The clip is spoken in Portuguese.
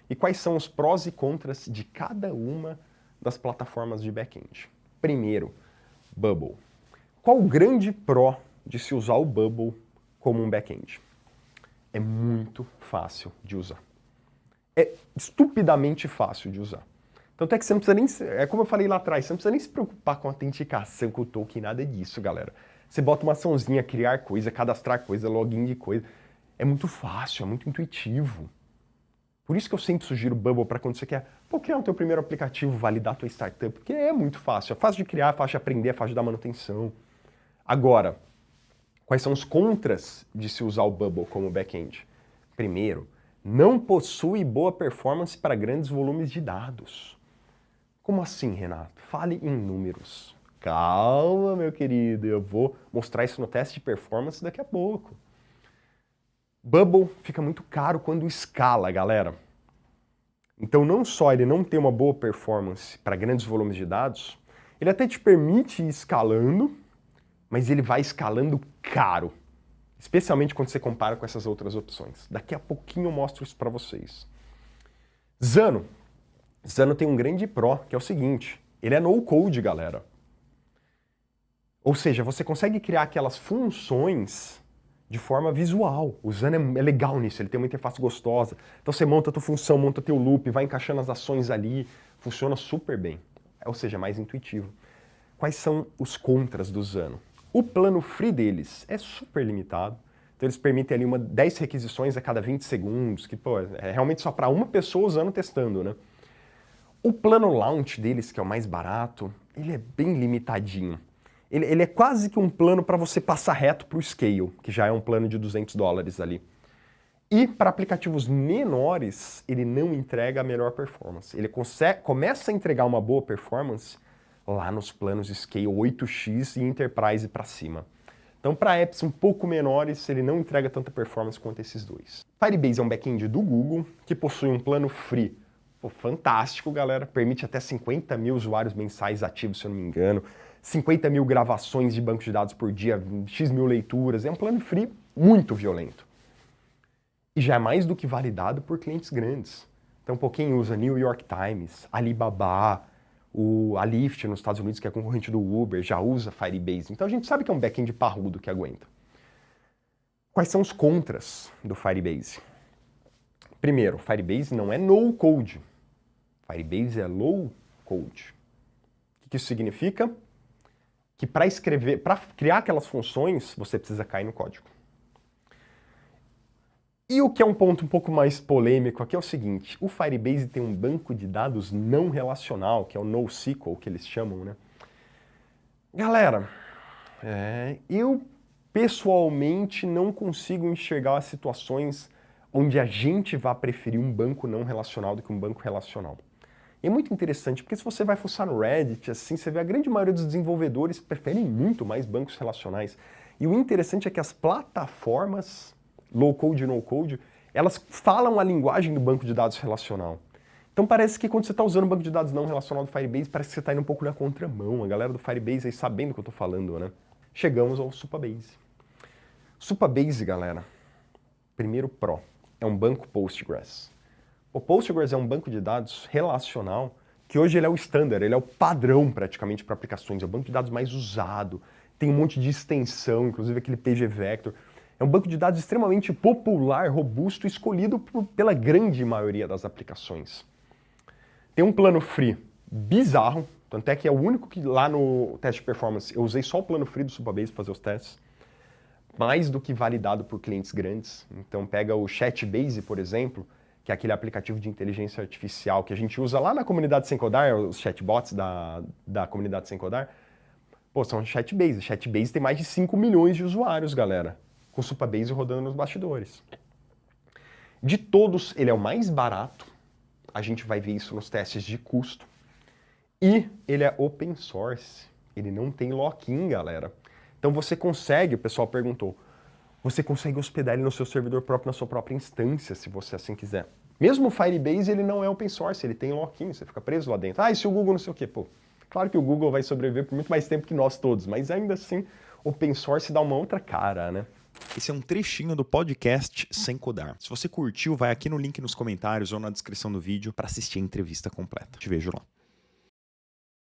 e quais são os prós e contras de cada uma das plataformas de back-end. Primeiro, Bubble. Qual o grande pró de se usar o Bubble como um back-end? É muito fácil de usar. É estupidamente fácil de usar. Tanto é que você não precisa nem... É como eu falei lá atrás, você não precisa nem se preocupar com autenticação, com o token, nada disso, galera. Você bota uma açãozinha, criar coisa, cadastrar coisa, login de coisa. É muito fácil, é muito intuitivo. Por isso que eu sempre sugiro o Bubble para quando você quer criar o teu primeiro aplicativo, validar a tua startup, porque é muito fácil. É fácil de criar, é fácil de aprender, é fácil de dar manutenção. Agora, quais são os contras de se usar o Bubble como back-end? Primeiro, não possui boa performance para grandes volumes de dados. Como assim, Renato? Fale em números. Calma, meu querido, eu vou mostrar isso no teste de performance daqui a pouco. Bubble fica muito caro quando escala, galera. Então não só ele não tem uma boa performance para grandes volumes de dados, ele até te permite ir escalando, mas ele vai escalando caro. Especialmente quando você compara com essas outras opções. Daqui a pouquinho eu mostro isso para vocês. Zano. Zano tem um grande pró, que é o seguinte, ele é no-code, galera. Ou seja, você consegue criar aquelas funções de forma visual. O Zano é legal nisso, ele tem uma interface gostosa. Então você monta a tua função, monta teu loop, vai encaixando as ações ali, funciona super bem. Ou seja, é mais intuitivo. Quais são os contras do Zano? O plano free deles é super limitado. Então eles permitem ali 10 requisições a cada 20 segundos, que pô, é realmente só para uma pessoa usando, testando, né? O plano launch deles, que é o mais barato, ele é bem limitadinho. Ele é quase que um plano para você passar reto para o Scale, que já é um plano de $200 ali. E para aplicativos menores, ele não entrega a melhor performance. Ele começa a entregar uma boa performance lá nos planos Scale 8x e Enterprise para cima. Então, para apps um pouco menores, ele não entrega tanta performance quanto esses dois. Firebase é um back-end do Google, que possui um plano free. Pô, fantástico, galera. Permite até 50 mil usuários mensais ativos, se eu não me engano. 50 mil gravações de banco de dados por dia, X mil leituras. É um plano free muito violento. E já é mais do que validado por clientes grandes. Então, pô, quem usa New York Times, Alibaba, a Lyft nos Estados Unidos, que é concorrente do Uber, já usa Firebase. Então a gente sabe que é um back-end parrudo que aguenta. Quais são os contras do Firebase? Primeiro, Firebase não é no-code. Firebase é low-code. O que isso significa? Que para criar aquelas funções, você precisa cair no código. E o que é um ponto um pouco mais polêmico aqui é o seguinte, o Firebase tem um banco de dados não relacional, que é o NoSQL, que eles chamam, né? Galera, eu pessoalmente não consigo enxergar as situações onde a gente vai preferir um banco não relacional do que um banco relacional. E é muito interessante, porque se você vai fuçar no Reddit, assim, você vê a grande maioria dos desenvolvedores preferem muito mais bancos relacionais. E o interessante é que as plataformas low-code e no-code, elas falam a linguagem do banco de dados relacional. Então parece que quando você está usando o banco de dados não relacional do Firebase, parece que você está indo um pouco na contramão. A galera do Firebase aí sabendo o que eu estou falando, né? Chegamos ao Supabase. Supabase, galera, primeiro pró, é um banco Postgres. O Postgres é um banco de dados relacional que hoje ele é o standard, ele é o padrão praticamente para aplicações, é o banco de dados mais usado, tem um monte de extensão, inclusive aquele pgvector. É um banco de dados extremamente popular, robusto, escolhido pela grande maioria das aplicações. Tem um plano free bizarro, tanto é que é o único que lá no teste de performance eu usei só o plano free do Supabase para fazer os testes, mais do que validado por clientes grandes. Então pega o Chatbase, por exemplo, que é aquele aplicativo de inteligência artificial que a gente usa lá na comunidade Sem Codar, os chatbots da comunidade Sem Codar. Pô, são Chatbase. Chatbase tem mais de 5 milhões de usuários, galera, com o Supabase rodando nos bastidores. De todos, ele é o mais barato. A gente vai ver isso nos testes de custo. E ele é open source. Ele não tem lock-in, galera. Então você consegue, o pessoal perguntou, você consegue hospedar ele no seu servidor próprio, na sua própria instância, se você assim quiser. Mesmo o Firebase, ele não é open source, ele tem lock-in, você fica preso lá dentro. Ah, e se o Google não sei o quê? Pô, claro que o Google vai sobreviver por muito mais tempo que nós todos, mas ainda assim, open source dá uma outra cara, né? Esse é um trechinho do podcast Sem Codar. Se você curtiu, vai aqui no link nos comentários ou na descrição do vídeo para assistir a entrevista completa. Te vejo lá.